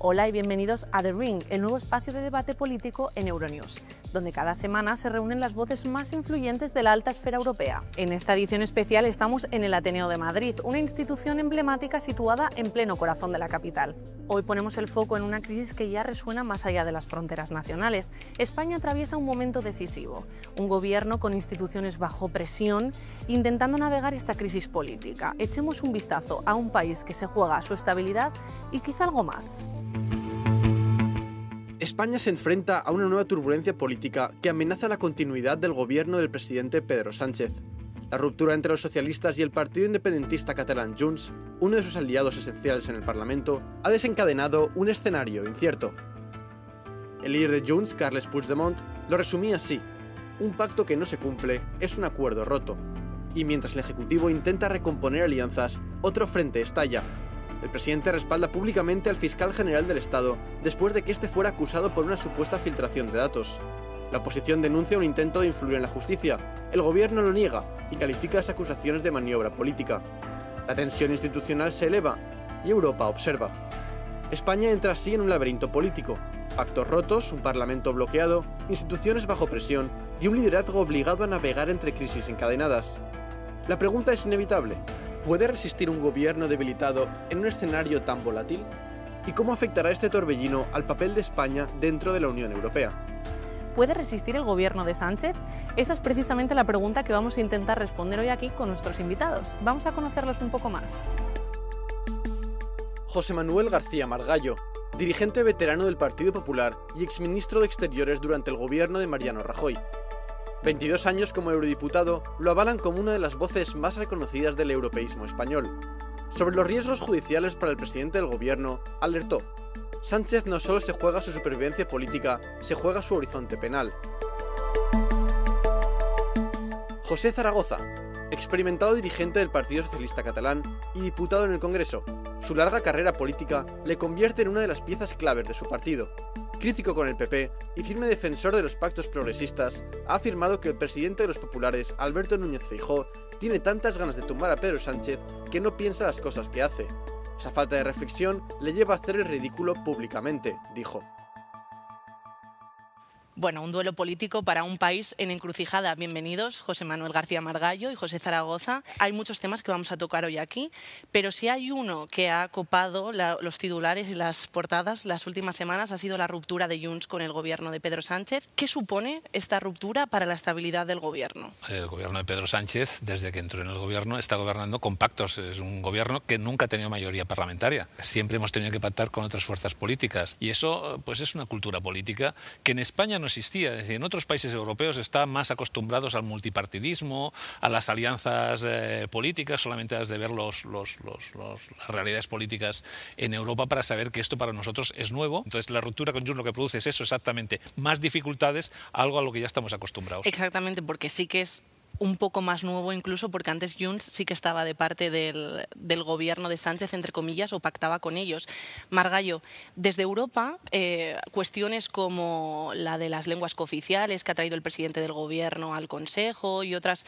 Hola y bienvenidos a The Ring, el nuevo espacio de debate político en Euronews, donde cada semana se reúnen las voces más influyentes de la alta esfera europea. En esta edición especial estamos en el Ateneo de Madrid, una institución emblemática situada en pleno corazón de la capital. Hoy ponemos el foco en una crisis que ya resuena más allá de las fronteras nacionales. España atraviesa un momento decisivo, un gobierno con instituciones bajo presión, intentando navegar esta crisis política. Echemos un vistazo a un país que se juega su estabilidad y quizá algo más. España se enfrenta a una nueva turbulencia política que amenaza la continuidad del gobierno del presidente Pedro Sánchez. La ruptura entre los socialistas y el partido independentista catalán Junts, uno de sus aliados esenciales en el Parlamento, ha desencadenado un escenario incierto. El líder de Junts, Carles Puigdemont, lo resumía así: un pacto que no se cumple es un acuerdo roto. Y mientras el Ejecutivo intenta recomponer alianzas, otro frente estalla. El presidente respalda públicamente al fiscal general del Estado después de que este fuera acusado por una supuesta filtración de datos. La oposición denuncia un intento de influir en la justicia, el gobierno lo niega y califica las acusaciones de maniobra política. La tensión institucional se eleva y Europa observa. España entra así en un laberinto político: pactos rotos, un parlamento bloqueado, instituciones bajo presión y un liderazgo obligado a navegar entre crisis encadenadas. La pregunta es inevitable: ¿puede resistir un gobierno debilitado en un escenario tan volátil? ¿Y cómo afectará este torbellino al papel de España dentro de la Unión Europea? ¿Puede resistir el gobierno de Sánchez? Esa es precisamente la pregunta que vamos a intentar responder hoy aquí con nuestros invitados. Vamos a conocerlos un poco más. José Manuel García Margallo, dirigente veterano del Partido Popular y exministro de Exteriores durante el gobierno de Mariano Rajoy. 22 años como eurodiputado lo avalan como una de las voces más reconocidas del europeísmo español. Sobre los riesgos judiciales para el presidente del gobierno, alertó: Sánchez no solo se juega su supervivencia política, se juega su horizonte penal. José Zaragoza, experimentado dirigente del Partido Socialista Catalán y diputado en el Congreso. Su larga carrera política le convierte en una de las piezas claves de su partido. Crítico con el PP y firme defensor de los pactos progresistas, ha afirmado que el presidente de los populares, Alberto Núñez Feijóo, tiene tantas ganas de tumbar a Pedro Sánchez que no piensa las cosas que hace. Esa falta de reflexión le lleva a hacer el ridículo públicamente, dijo. Bueno, un duelo político para un país en encrucijada. Bienvenidos, José Manuel García Margallo y José Zaragoza. Hay muchos temas que vamos a tocar hoy aquí, pero si hay uno que ha copado los titulares y las portadas las últimas semanas ha sido la ruptura de Junts con el gobierno de Pedro Sánchez. ¿Qué supone esta ruptura para la estabilidad del gobierno? El gobierno de Pedro Sánchez, desde que entró en el gobierno, está gobernando con pactos. Es un gobierno que nunca ha tenido mayoría parlamentaria. Siempre hemos tenido que pactar con otras fuerzas políticas. Y eso pues es una cultura política que en España no existía. Es decir, en otros países europeos están más acostumbrados al multipartidismo, a las alianzas políticas. Solamente has de ver las realidades políticas en Europa para saber que esto para nosotros es nuevo. Entonces la ruptura con Junts lo que produce es eso exactamente, más dificultades, algo a lo que ya estamos acostumbrados. Exactamente, porque sí que es un poco más nuevo incluso, porque antes Junts sí que estaba de parte del gobierno de Sánchez, entre comillas, o pactaba con ellos. Margallo, desde Europa, cuestiones como la de las lenguas cooficiales que ha traído el presidente del gobierno al Consejo y otros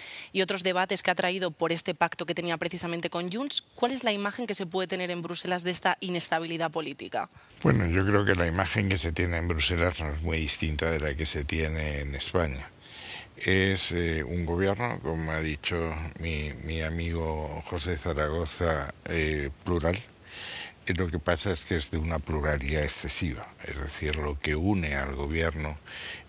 debates que ha traído por este pacto que tenía precisamente con Junts, ¿cuál es la imagen que se puede tener en Bruselas de esta inestabilidad política? Bueno, yo creo que la imagen que se tiene en Bruselas no es muy distinta de la que se tiene en España. Es un gobierno, como ha dicho mi amigo José Zaragoza, plural. Lo que pasa es que es de una pluralidad excesiva. Es decir, lo que une al gobierno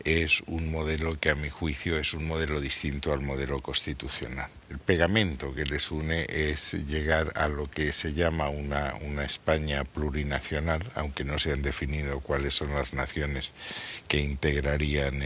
es un modelo que a mi juicio es un modelo distinto al modelo constitucional. El pegamento que les une es llegar a lo que se llama una España plurinacional, aunque no se han definido cuáles son las naciones que integrarían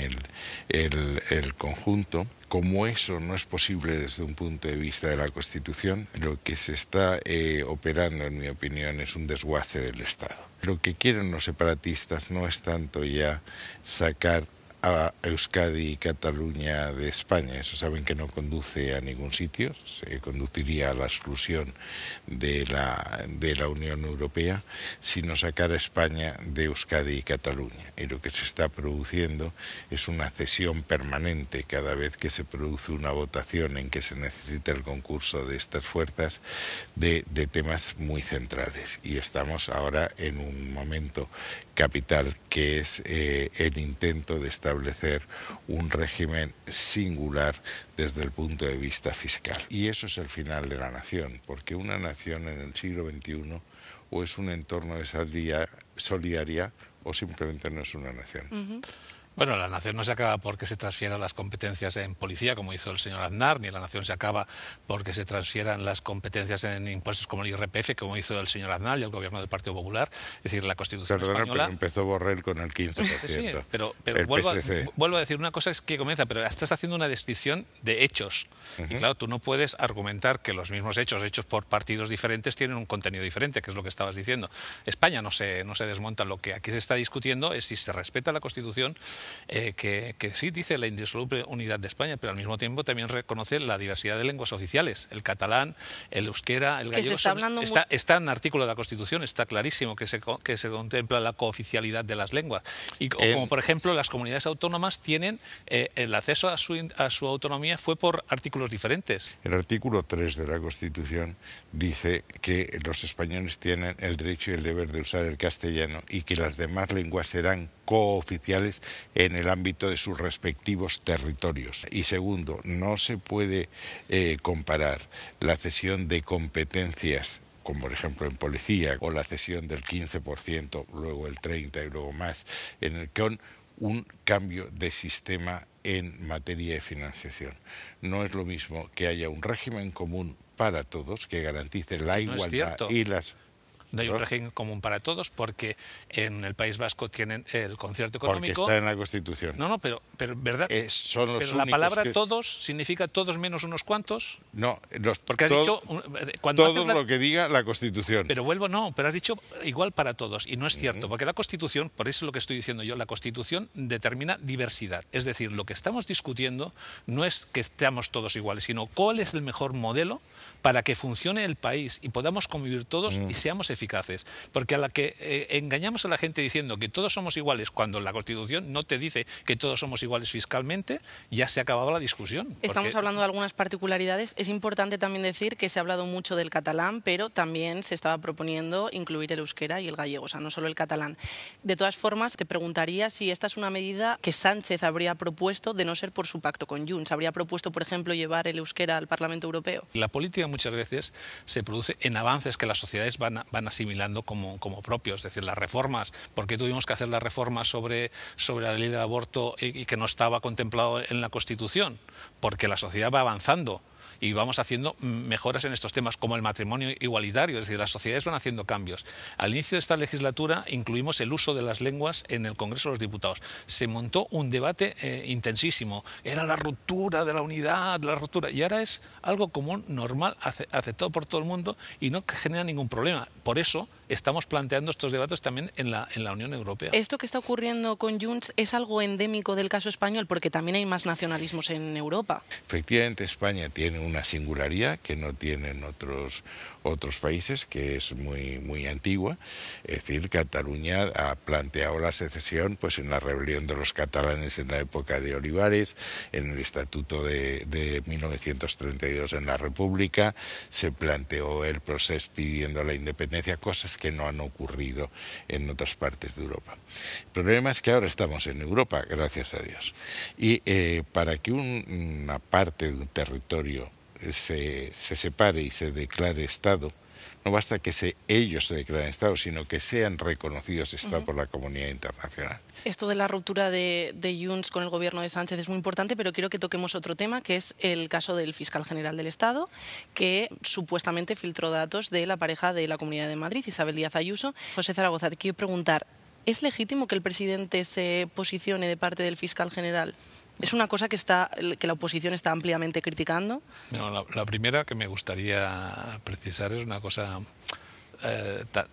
el conjunto. Como eso no es posible desde un punto de vista de la Constitución, lo que se está operando, en mi opinión, es un desguace del Estado. Lo que quieren los separatistas no es tanto ya sacar a Euskadi y Cataluña de España. Eso saben que no conduce a ningún sitio, se conduciría a la exclusión de la Unión Europea, sino sacar a España de Euskadi y Cataluña. Y lo que se está produciendo es una cesión permanente cada vez que se produce una votación en que se necesita el concurso de estas fuerzas de temas muy centrales. Y estamos ahora en un momento capital, que es el intento de establecer un régimen singular desde el punto de vista fiscal. Y eso es el final de la nación, porque una nación en el siglo XXI o es un entorno de solidaridad o simplemente no es una nación. Bueno, la nación no se acaba porque se transfieran las competencias en policía, como hizo el señor Aznar, ni la nación se acaba porque se transfieran las competencias en impuestos como el IRPF, como hizo el señor Aznar y el gobierno del Partido Popular. Es decir, la Constitución española... Pero empezó Borrell con el 15%. Sí, pero vuelvo a decir, una cosa es que comienza, pero estás haciendo una descripción de hechos. Y claro, tú no puedes argumentar que los mismos hechos por partidos diferentes tienen un contenido diferente, que es lo que estabas diciendo. España no se desmonta. Lo que aquí se está discutiendo es si se respeta la Constitución, que sí dice la indisoluble unidad de España, pero al mismo tiempo también reconoce la diversidad de lenguas oficiales. El catalán, el euskera, el gallego. Está en el artículo de la Constitución, está clarísimo que se contempla la cooficialidad de las lenguas. Y como por ejemplo las comunidades autónomas tienen el acceso a su autonomía fue por artículos diferentes. El artículo 3 de la Constitución dice que los españoles tienen el derecho y el deber de usar el castellano y que las demás lenguas serán cooficiales en el ámbito de sus respectivos territorios. Y segundo, no se puede comparar la cesión de competencias, como por ejemplo en policía, o la cesión del 15%, luego el 30% y luego más, con un cambio de sistema en materia de financiación. No es lo mismo que haya un régimen común para todos que garantice la igualdad y las... No hay un régimen común para todos porque en el País Vasco tienen el concierto económico. Porque está en la Constitución. No, pero ¿verdad? Son los pero la palabra todos significa todos menos unos cuantos. No, porque has dicho cuando todos lo que diga la Constitución. Pero has dicho igual para todos y no es cierto, porque la Constitución, por eso es lo que estoy diciendo yo, la Constitución determina diversidad. Es decir, lo que estamos discutiendo no es que estemos todos iguales, sino cuál es el mejor modelo para que funcione el país y podamos convivir todos y seamos eficaces. Porque a la que engañamos a la gente diciendo que todos somos iguales, cuando la Constitución no te dice que todos somos iguales fiscalmente, ya se ha acabado la discusión. Estamos hablando de algunas particularidades. Es importante también decir que se ha hablado mucho del catalán, pero también se estaba proponiendo incluir el euskera y el gallego, o sea, no solo el catalán. De todas formas, te preguntaría si esta es una medida que Sánchez habría propuesto de no ser por su pacto con Junts. ¿Habría propuesto, por ejemplo, llevar el euskera al Parlamento Europeo? La política muchas veces se produce en avances que las sociedades van asimilando como propios. Es decir, las reformas, ¿por qué tuvimos que hacer las reformas sobre la ley del aborto y que no estaba contemplado en la Constitución? Porque la sociedad va avanzando y vamos haciendo mejoras en estos temas, como el matrimonio igualitario, es decir, las sociedades van haciendo cambios. Al inicio de esta legislatura incluimos el uso de las lenguas en el Congreso de los Diputados. Se montó un debate intensísimo, era la ruptura de la unidad, y ahora es algo común, normal, aceptado por todo el mundo y no genera ningún problema. Por eso estamos planteando estos debates también en la Unión Europea. ¿Esto que está ocurriendo con Junts es algo endémico del caso español? Porque también hay más nacionalismos en Europa. Efectivamente, España tiene una singularidad que no tienen otros países, que es muy antigua. Es decir, Cataluña ha planteado la secesión pues en la rebelión de los catalanes en la época de Olivares, en el Estatuto de 1932 en la República, se planteó el proceso pidiendo la independencia, cosas que no han ocurrido en otras partes de Europa. El problema es que ahora estamos en Europa, gracias a Dios, y para que una parte de un territorio se separe y se declare Estado, no basta que ellos se declaren Estado, sino que sean reconocidos Estado por la comunidad internacional. Esto de la ruptura de Junts con el gobierno de Sánchez es muy importante, pero quiero que toquemos otro tema, que es el caso del fiscal general del Estado, que supuestamente filtró datos de la pareja de la Comunidad de Madrid, Isabel Díaz Ayuso. José Zaragoza, te quiero preguntar, ¿es legítimo que el presidente se posicione de parte del fiscal general? ¿Es una cosa que la oposición está ampliamente criticando? No, la primera que me gustaría precisar es una cosa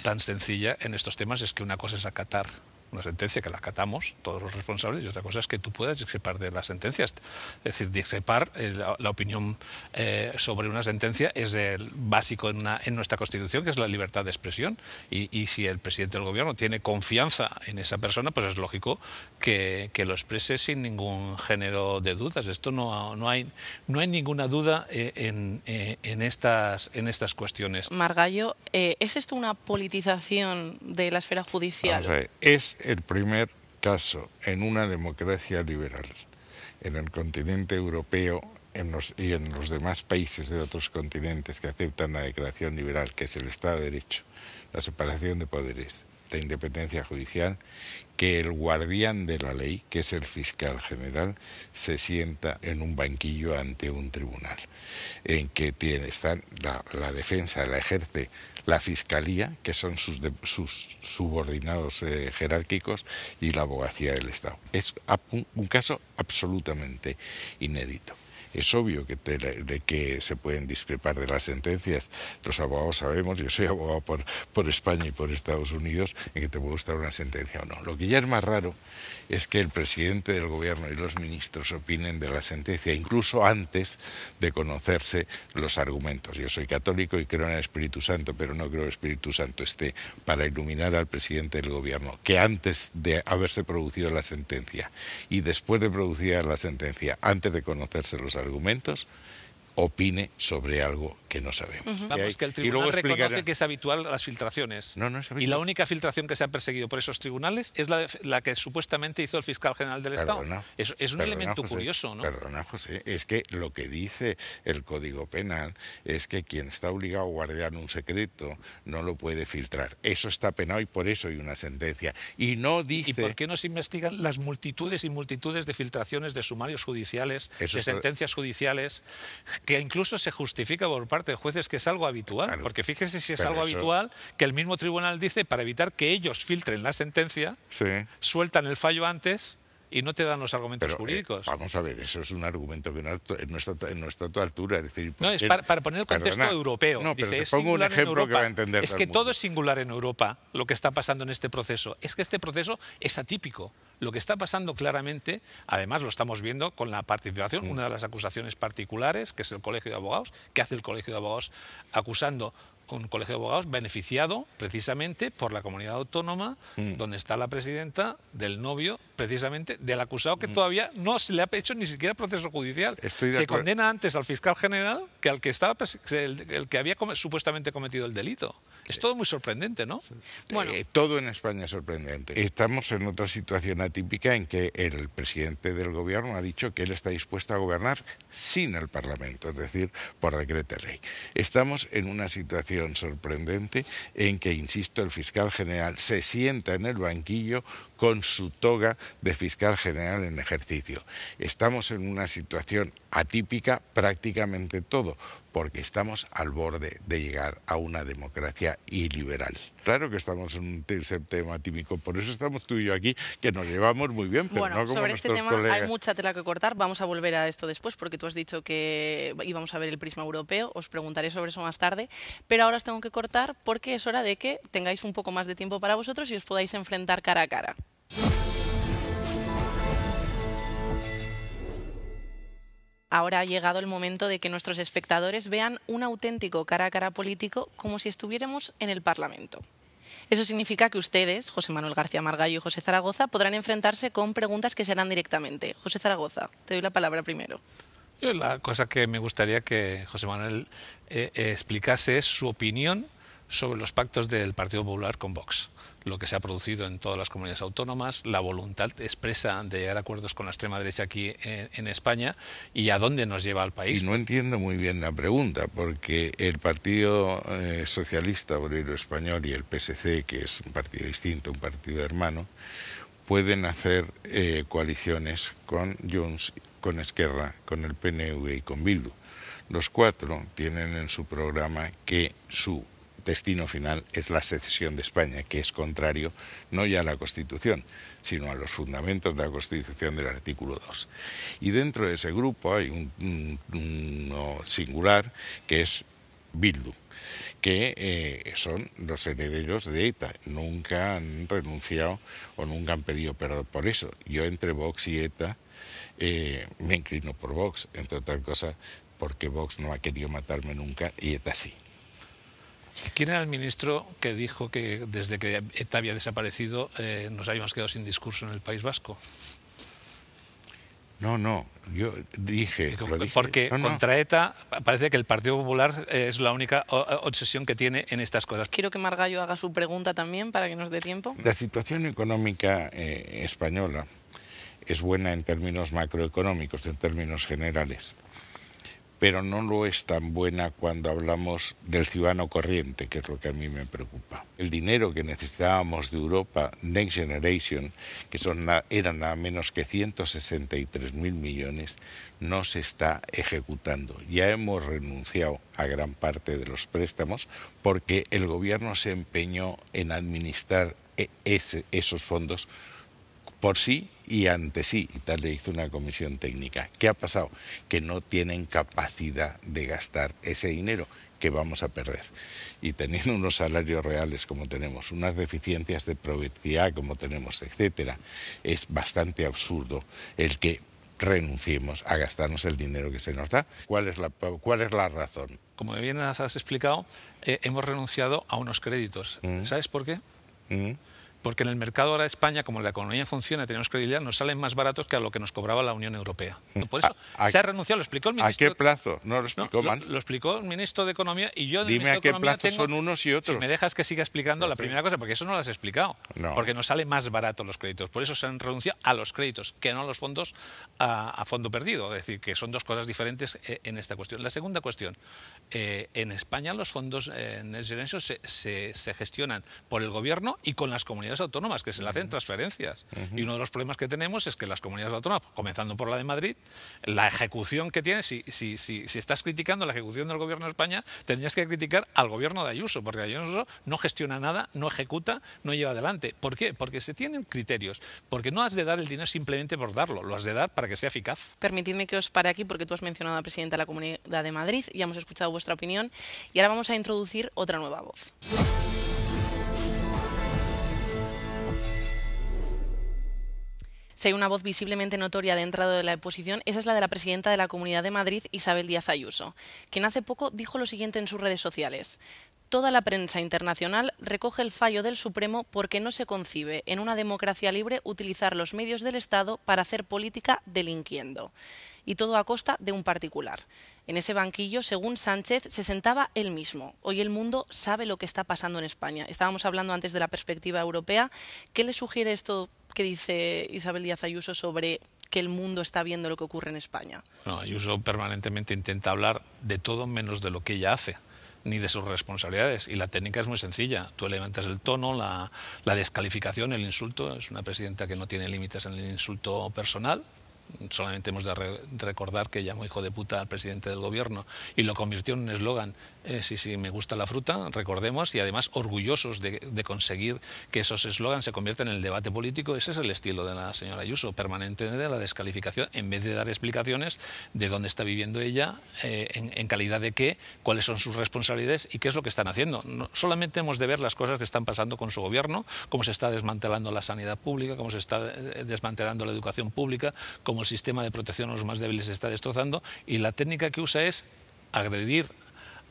tan sencilla en estos temas, es que una cosa es acatar una sentencia que la acatamos todos los responsables, y otra cosa es que tú puedas discrepar de las sentencias. Es decir, discrepar, la opinión sobre una sentencia es el básico en nuestra Constitución, que es la libertad de expresión, y si el presidente del gobierno tiene confianza en esa persona, pues es lógico que lo exprese sin ningún género de dudas. Esto no hay ninguna duda en estas cuestiones. Margallo, ¿es esto una politización de la esfera judicial? Vamos a ver, es el primer caso en una democracia liberal en el continente europeo y en los demás países de otros continentes que aceptan la declaración liberal, que es el Estado de Derecho, la separación de poderes, la independencia judicial, que el guardián de la ley, que es el fiscal general, se sienta en un banquillo ante un tribunal, en que están la defensa, la ejerce la fiscalía, que son sus subordinados jerárquicos, y la abogacía del Estado. Es un caso absolutamente inédito. Es obvio de que se pueden discrepar de las sentencias. Los abogados sabemos, yo soy abogado por España y por Estados Unidos, en que te puede gustar una sentencia o no. Lo que ya es más raro es que el presidente del gobierno y los ministros opinen de la sentencia, incluso antes de conocerse los argumentos. Yo soy católico y creo en el Espíritu Santo, pero no creo que el Espíritu Santo esté para iluminar al presidente del gobierno, que antes de haberse producido la sentencia y después de producida la sentencia, antes de conocerse los argumentos, opine sobre algo que no sabemos. Vamos, que el tribunal reconoce que es habitual las filtraciones. No es habitual. Y la única filtración que se ha perseguido por esos tribunales es la que supuestamente hizo el fiscal general del Estado. Es un elemento José, curioso, ¿no? Perdona, José, es que lo que dice el Código Penal es que quien está obligado a guardar un secreto no lo puede filtrar. Eso está penado y por eso hay una sentencia. Y no dice... ¿Y por qué no se investigan las multitudes y multitudes de filtraciones de sumarios judiciales, sentencias judiciales, que incluso se justifica por parte de jueces que es algo habitual? Claro, porque fíjese si es algo habitual que el mismo tribunal dice, para evitar que ellos filtren la sentencia, sueltan el fallo antes y no te dan los argumentos jurídicos. Vamos a ver, eso es un argumento que no está a tu altura. Es decir, no, es para poner el contexto europeo. No, pero dice, te pongo un ejemplo que va a entender. Es que todo es singular en Europa, lo que está pasando en este proceso. Es que este proceso es atípico. Lo que está pasando claramente, además lo estamos viendo con la participación, una de las acusaciones particulares, que es el Colegio de Abogados, que hace el Colegio de Abogados acusando un colegio de abogados beneficiado precisamente por la comunidad autónoma donde está la presidenta del novio precisamente del acusado, que todavía no se le ha hecho ni siquiera proceso judicial. Se condena antes al fiscal general que al que estaba el que había supuestamente cometido el delito. Es todo muy sorprendente, ¿no? Bueno, todo en España es sorprendente. Estamos en otra situación atípica en que el presidente del gobierno ha dicho que él está dispuesto a gobernar sin el Parlamento, es decir, por decreto de ley. Estamos en una situación sorprendente en que, insisto, el fiscal general se sienta en el banquillo con su toga de fiscal general en ejercicio. Estamos en una situación atípica prácticamente todo, porque estamos al borde de llegar a una democracia iliberal. Claro que estamos en un tema atípico, por eso estamos tú y yo aquí, que nos llevamos muy bien, pero bueno, no como sobre nuestros este tema colegas. Hay mucha tela que cortar, vamos a volver a esto después, porque tú has dicho que íbamos a ver el prisma europeo, os preguntaré sobre eso más tarde, pero ahora os tengo que cortar porque es hora de que tengáis un poco más de tiempo para vosotros y os podáis enfrentar cara a cara. Ahora ha llegado el momento de que nuestros espectadores vean un auténtico cara a cara político como si estuviéramos en el Parlamento. Eso significa que ustedes, José Manuel García Margallo y José Zaragoza, podrán enfrentarse con preguntas que se harán directamente. José Zaragoza, te doy la palabra primero. Yo la cosa que me gustaría que José Manuel explicase es su opinión sobre los pactos del Partido Popular con Vox, lo que se ha producido en todas las comunidades autónomas, la voluntad expresa de llegar a acuerdos con la extrema derecha aquí en España y a dónde nos lleva al país. Y no entiendo muy bien la pregunta, porque el Partido Socialista Obrero Español y el PSC, que es un partido distinto, un partido hermano, pueden hacer coaliciones con Junts, con Esquerra, con el PNV y con Bildu. Los cuatro tienen en su programa que su destino final es la secesión de España, que es contrario no ya a la Constitución, sino a los fundamentos de la Constitución del artículo 2. Y dentro de ese grupo hay uno singular, que es Bildu, que son los herederos de ETA. Nunca han renunciado o nunca han pedido perdón por eso. Yo entre Vox y ETA me inclino por Vox, entre otras cosas porque Vox no ha querido matarme nunca y ETA sí. ¿Quién era el ministro que dijo que desde que ETA había desaparecido nos habíamos quedado sin discurso en el País Vasco? No, yo dije... Porque contra ETA parece que el Partido Popular es la única obsesión que tiene en estas cosas. Quiero que Margallo haga su pregunta también para que nos dé tiempo. La situación económica española es buena en términos macroeconómicos, en términos generales, pero no lo es tan buena cuando hablamos del ciudadano corriente, que es lo que a mí me preocupa. El dinero que necesitábamos de Europa, Next Generation, que eran nada menos que 163.000 millones, no se está ejecutando. Ya hemos renunciado a gran parte de los préstamos porque el gobierno se empeñó en administrar esos fondos por sí y ante sí, y tal le hizo una comisión técnica. ¿Qué ha pasado? Que no tienen capacidad de gastar ese dinero que vamos a perder. Y teniendo unos salarios reales como tenemos, unas deficiencias de productividad como tenemos, etcétera, es bastante absurdo el que renunciemos a gastarnos el dinero que se nos da. ¿Cuál es la razón? Como bien has explicado, hemos renunciado a unos créditos. ¿Sabes por qué? Porque en el mercado ahora de España, como la economía funciona, tenemos credibilidad, nos salen más baratos que a lo que nos cobraba la Unión Europea. Por eso se ha renunciado, lo explicó el ministro. ¿A qué plazo? No lo explicó mal. Lo explicó el ministro de Economía y yo... Dime a qué plazo son unos y otros. Si me dejas que siga explicando la primera cosa, porque eso no lo has explicado. No. Porque nos sale más barato los créditos. Por eso se han renunciado a los créditos, que no a los fondos a fondo perdido. Es decir, que son dos cosas diferentes en esta cuestión. La segunda cuestión, en España los fondos Next Generation se gestionan por el gobierno y con las comunidades autónomas, que se le hacen transferencias. Y uno de los problemas que tenemos es que las comunidades autónomas, comenzando por la de Madrid, la ejecución que tiene, si estás criticando la ejecución del gobierno de España, tendrías que criticar al gobierno de Ayuso, porque Ayuso no gestiona nada, no ejecuta, no lleva adelante. ¿Por qué? Porque se tienen criterios, porque no has de dar el dinero simplemente por darlo, lo has de dar para que sea eficaz. Permitidme que os pare aquí porque tú has mencionado a la presidenta de la Comunidad de Madrid, ya hemos escuchado vuestra opinión y ahora vamos a introducir otra nueva voz. Si hay una voz visiblemente notoria dentro de la oposición, esa es la de la presidenta de la Comunidad de Madrid, Isabel Díaz Ayuso, quien hace poco dijo lo siguiente en sus redes sociales: toda la prensa internacional recoge el fallo del Supremo porque no se concibe en una democracia libre utilizar los medios del Estado para hacer política delinquiendo, y todo a costa de un particular. En ese banquillo, según Sánchez, se sentaba él mismo. Hoy el mundo sabe lo que está pasando en España. Estábamos hablando antes de la perspectiva europea. ¿Qué le sugiere esto que dice Isabel Díaz Ayuso sobre que el mundo está viendo lo que ocurre en España? No, Ayuso permanentemente intenta hablar de todo menos de lo que ella hace, ni de sus responsabilidades. Y la técnica es muy sencilla. Tú levantas el tono, la descalificación, el insulto. Es una presidenta que no tiene límites en el insulto personal. Solamente hemos de recordar que llamó hijo de puta al presidente del gobierno y lo convirtió en un eslogan. Sí, me gusta la fruta, recordemos, y además orgullosos de conseguir que esos eslogans se conviertan en el debate político. Ese es el estilo de la señora Ayuso, permanentemente de la descalificación, en vez de dar explicaciones de dónde está viviendo ella, en calidad de qué, cuáles son sus responsabilidades y qué es lo que están haciendo. No, solamente hemos de ver las cosas que están pasando con su gobierno, cómo se está desmantelando la sanidad pública, cómo se está desmantelando la educación pública, cómo el sistema de protección a los más débiles se está destrozando, y la técnica que usa es agredir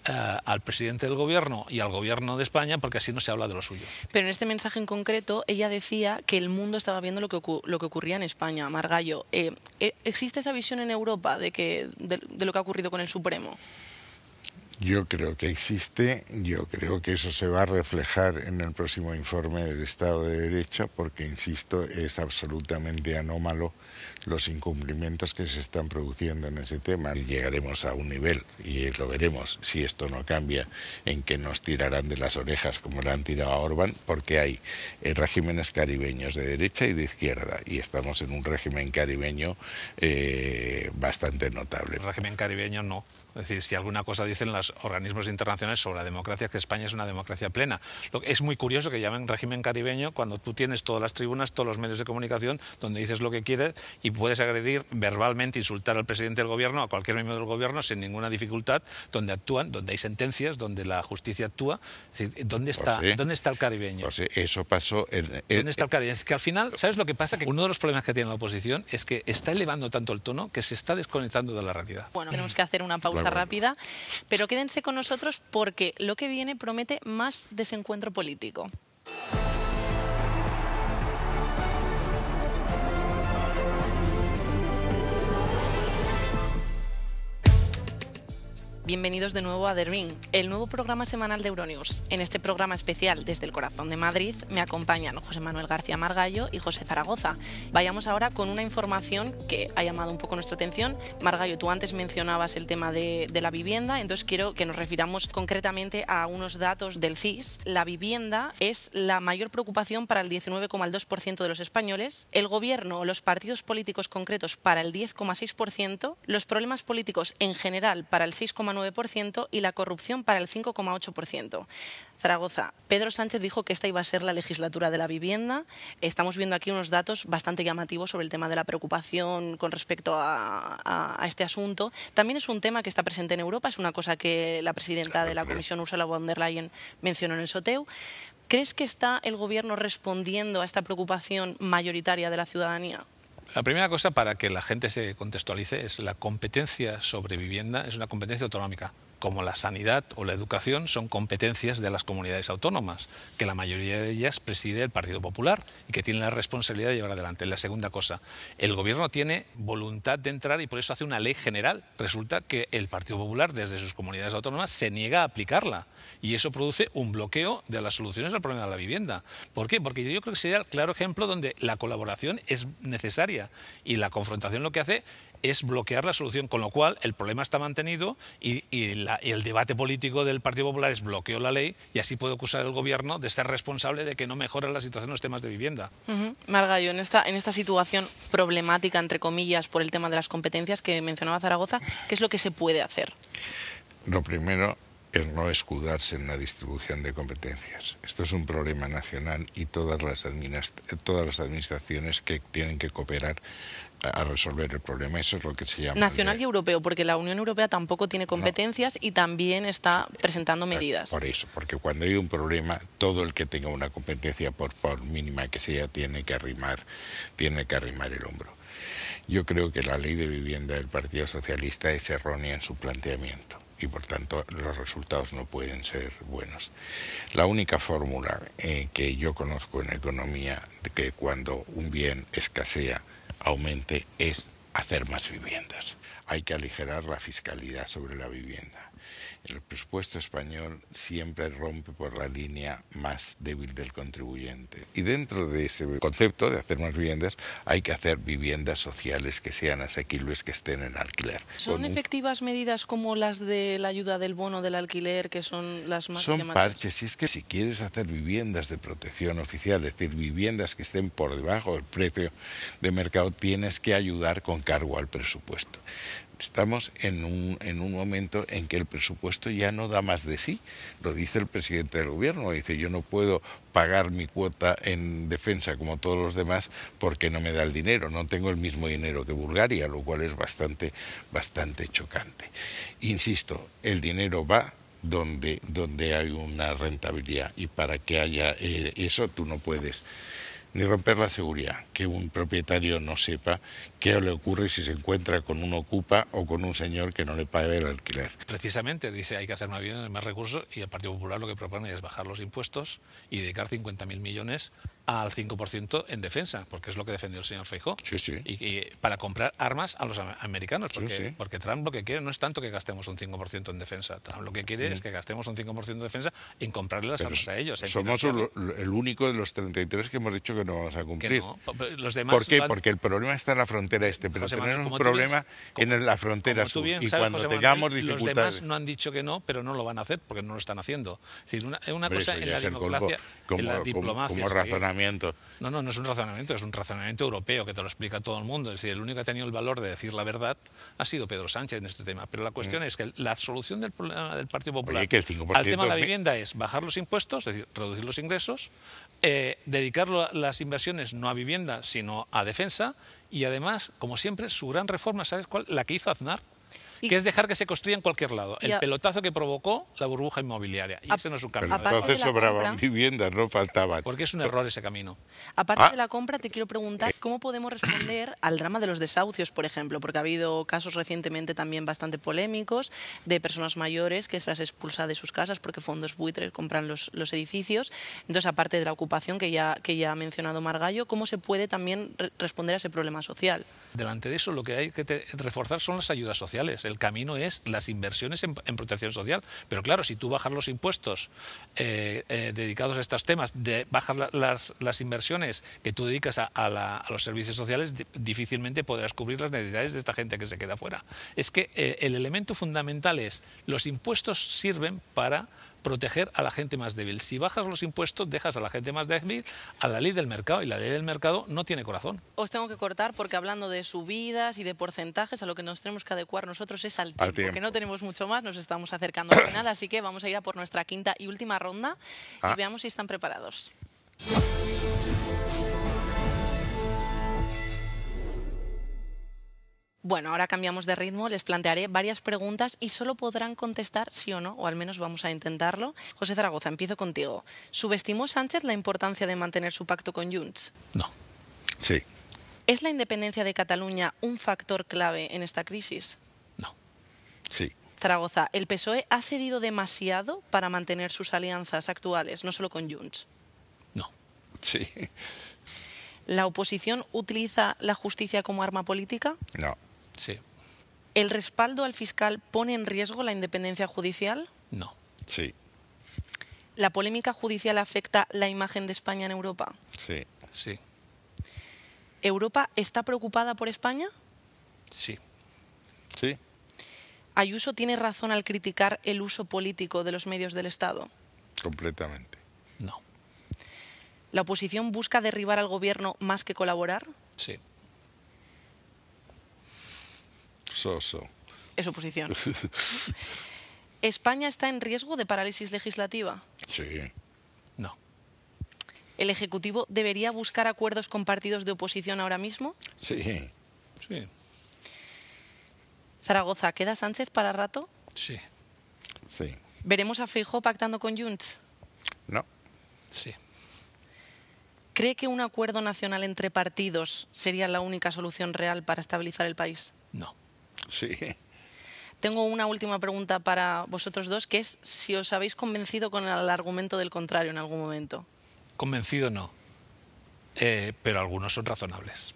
al presidente del gobierno y al gobierno de España, porque así no se habla de lo suyo. Pero en este mensaje en concreto ella decía que el mundo estaba viendo lo que ocurría en España. Margallo, ¿existe esa visión en Europa de lo que ha ocurrido con el Supremo? Yo creo que existe, yo creo que eso se va a reflejar en el próximo informe del Estado de Derecho, porque, insisto, es absolutamente anómalo los incumplimientos que se están produciendo en ese tema. Llegaremos a un nivel, y lo veremos si esto no cambia, en que nos tirarán de las orejas como le han tirado a Orbán, porque hay regímenes caribeños de derecha y de izquierda, y estamos en un régimen caribeño bastante notable. El régimen caribeño no. Es decir, si alguna cosa dicen los organismos internacionales sobre la democracia, que España es una democracia plena. Es muy curioso que llamen régimen caribeño cuando tú tienes todas las tribunas, todos los medios de comunicación, donde dices lo que quieres y puedes agredir verbalmente, insultar al presidente del gobierno, a cualquier miembro del gobierno, sin ninguna dificultad, donde actúan, donde hay sentencias, donde la justicia actúa. Es decir, ¿dónde está el caribeño? Pues eso pasó. ¿Dónde está el caribeño? Es que al final, ¿sabes lo que pasa? Que uno de los problemas que tiene la oposición es que está elevando tanto el tono que se está desconectando de la realidad. Bueno, tenemos que hacer una pausa rápida, pero quédense con nosotros porque lo que viene promete más desencuentro político. Bienvenidos de nuevo a The Ring, el nuevo programa semanal de Euronews. En este programa especial desde el corazón de Madrid me acompañan José Manuel García Margallo y José Zaragoza. Vayamos ahora con una información que ha llamado un poco nuestra atención. Margallo, tú antes mencionabas el tema de la vivienda, entonces quiero que nos refiramos concretamente a unos datos del CIS. La vivienda es la mayor preocupación para el 19,2% de los españoles, el gobierno o los partidos políticos concretos para el 10,6%, los problemas políticos en general para el 6,9% y la corrupción para el 5,8%. Zaragoza, Pedro Sánchez dijo que esta iba a ser la legislatura de la vivienda. Estamos viendo aquí unos datos bastante llamativos sobre el tema de la preocupación con respecto a este asunto. También es un tema que está presente en Europa, es una cosa que la presidenta de la Comisión, Ursula von der Leyen, mencionó en el Soteu. ¿Crees que está el gobierno respondiendo a esta preocupación mayoritaria de la ciudadanía? La primera cosa, para que la gente se contextualice, es la competencia sobre vivienda es una competencia autonómica. Como la sanidad o la educación son competencias de las comunidades autónomas, que la mayoría de ellas preside el Partido Popular y que tienen la responsabilidad de llevar adelante. La segunda cosa, el gobierno tiene voluntad de entrar y por eso hace una ley general. Resulta que el Partido Popular, desde sus comunidades autónomas, se niega a aplicarla y eso produce un bloqueo de las soluciones al problema de la vivienda. ¿Por qué? Porque yo creo que sería el claro ejemplo donde la colaboración es necesaria y la confrontación lo que hace es bloquear la solución, con lo cual el problema está mantenido y el debate político del Partido Popular es bloqueo la ley y así puede acusar al gobierno de ser responsable de que no mejora la situación en los temas de vivienda. Margallo, en esta situación problemática, entre comillas, por el tema de las competencias que mencionaba Zaragoza, ¿qué es lo que se puede hacer? Lo primero es no escudarse en la distribución de competencias. Esto es un problema nacional y todas las administraciones que tienen que cooperar a resolver el problema. Eso es lo que se llama nacional y europeo, porque la Unión Europea tampoco tiene competencias y también está presentando medidas. Por eso, porque cuando hay un problema, todo el que tenga una competencia, por mínima que sea, tiene que arrimar el hombro. Yo creo que la ley de vivienda del Partido Socialista es errónea en su planteamiento y por tanto los resultados no pueden ser buenos. La única fórmula que yo conozco en economía de que cuando un bien escasea aumente es hacer más viviendas. Hay que aligerar la fiscalidad sobre la vivienda. El presupuesto español siempre rompe por la línea más débil del contribuyente. Y dentro de ese concepto de hacer más viviendas, hay que hacer viviendas sociales que sean asequibles, que estén en alquiler. ¿Son efectivas medidas como las de la ayuda del bono del alquiler, que son las más llamativas? Son parches. Y es que si quieres hacer viviendas de protección oficial, es decir, viviendas que estén por debajo del precio de mercado, tienes que ayudar con cargo al presupuesto. Estamos en un momento en que el presupuesto ya no da más de sí. Lo dice el presidente del gobierno, dice: yo no puedo pagar mi cuota en defensa como todos los demás porque no me da el dinero, no tengo el mismo dinero que Bulgaria, lo cual es bastante chocante. Insisto, el dinero va donde hay una rentabilidad y para que haya eso tú no puedes ni romper la seguridad, que un propietario no sepa qué le ocurre si se encuentra con un ocupa o con un señor que no le pague el alquiler. Precisamente dice hay que hacer una vivienda de más recursos y el Partido Popular lo que propone es bajar los impuestos y dedicar 50.000 millones al 5% en defensa, porque es lo que defendió el señor Feijóo. Sí, sí. Y para comprar armas a los americanos, porque, sí, sí. Porque Trump lo que quiere no es tanto que gastemos un 5% en defensa. Trump lo que quiere es que gastemos un 5% en defensa en comprarle las armas a ellos. Somos el único de los 33 que hemos dicho que no vamos a cumplir. Que no. Los demás ¿Por qué? Porque el problema está en la frontera pero José tenemos Manuel, un problema en la frontera sur. Y cuando José tengamos Manuel, dificultades... Los demás no han dicho que no, pero no lo van a hacer porque no lo están haciendo. Es decir, una cosa en la democracia, en la diplomacia. Como razonamiento razonamiento. No, no es un razonamiento, es un razonamiento europeo que te lo explica todo el mundo. Es decir, el único que ha tenido el valor de decir la verdad ha sido Pedro Sánchez en este tema. Pero la cuestión es que la solución del problema del Partido Popular Oye, que el 5% al tema de la vivienda es bajar los impuestos, es decir, reducir los ingresos, dedicar las inversiones no a vivienda, sino a defensa, y además, como siempre, su gran reforma, ¿sabes cuál? La que hizo Aznar, que es dejar que se construya en cualquier lado. El pelotazo que provocó la burbuja inmobiliaria. Y ese no es un camino. Pero entonces sobraban viviendas, no faltaban. Porque es un error ese camino. Aparte de la compra, te quiero preguntar cómo podemos responder al drama de los desahucios, por ejemplo, porque ha habido casos recientemente también bastante polémicos de personas mayores que se las expulsa de sus casas porque fondos buitres compran los edificios. Entonces, aparte de la ocupación que ya ha mencionado Margallo, ¿cómo se puede también responder a ese problema social? Delante de eso, lo que hay que reforzar son las ayudas sociales. El camino es las inversiones en protección social. Pero claro, si tú bajas los impuestos dedicados a estos temas, bajas las inversiones que tú dedicas a los servicios sociales, difícilmente podrás cubrir las necesidades de esta gente que se queda fuera. Es que el elemento fundamental es los impuestos sirven para proteger a la gente más débil. Si bajas los impuestos, dejas a la gente más débil a la ley del mercado, y la ley del mercado no tiene corazón. Os tengo que cortar porque hablando de subidas y de porcentajes, a lo que nos tenemos que adecuar nosotros es al tiempo, que no tenemos mucho más, nos estamos acercando al final, así que vamos a ir a por nuestra quinta y última ronda y veamos si están preparados. Bueno, ahora cambiamos de ritmo, les plantearé varias preguntas y solo podrán contestar sí o no, o al menos vamos a intentarlo. José Zaragoza, empiezo contigo. ¿Subestimó Sánchez la importancia de mantener su pacto con Junts? No. Sí. ¿Es la independencia de Cataluña un factor clave en esta crisis? No. Sí. Zaragoza, ¿el PSOE ha cedido demasiado para mantener sus alianzas actuales, no solo con Junts? No. Sí. ¿La oposición utiliza la justicia como arma política? No. Sí. ¿El respaldo al fiscal pone en riesgo la independencia judicial? No. Sí. ¿La polémica judicial afecta la imagen de España en Europa? Sí. Sí. ¿Europa está preocupada por España? Sí. Sí. ¿Ayuso tiene razón al criticar el uso político de los medios del Estado? Completamente. No. ¿La oposición busca derribar al gobierno más que colaborar? Sí. So. Es oposición. ¿España está en riesgo de parálisis legislativa? Sí. No. ¿El Ejecutivo debería buscar acuerdos con partidos de oposición ahora mismo? Sí. Sí. Zaragoza, ¿queda Sánchez para rato? Sí. Sí. ¿Veremos a Feijóo pactando con Junts? No. Sí. ¿Cree que un acuerdo nacional entre partidos sería la única solución real para estabilizar el país? No. Sí. Tengo una última pregunta para vosotros dos, que es si os habéis convencido con el argumento del contrario en algún momento. Convencido no. Pero algunos son razonables.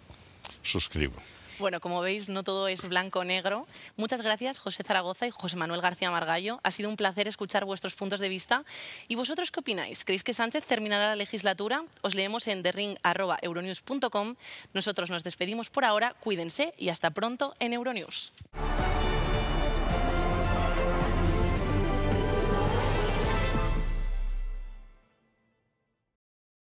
Suscribo. Bueno, como veis, no todo es blanco o negro. Muchas gracias, José Zaragoza y José Manuel García Margallo. Ha sido un placer escuchar vuestros puntos de vista. ¿Y vosotros qué opináis? ¿Creéis que Sánchez terminará la legislatura? Os leemos en thering@euronews.com. Nosotros nos despedimos por ahora. Cuídense y hasta pronto en Euronews.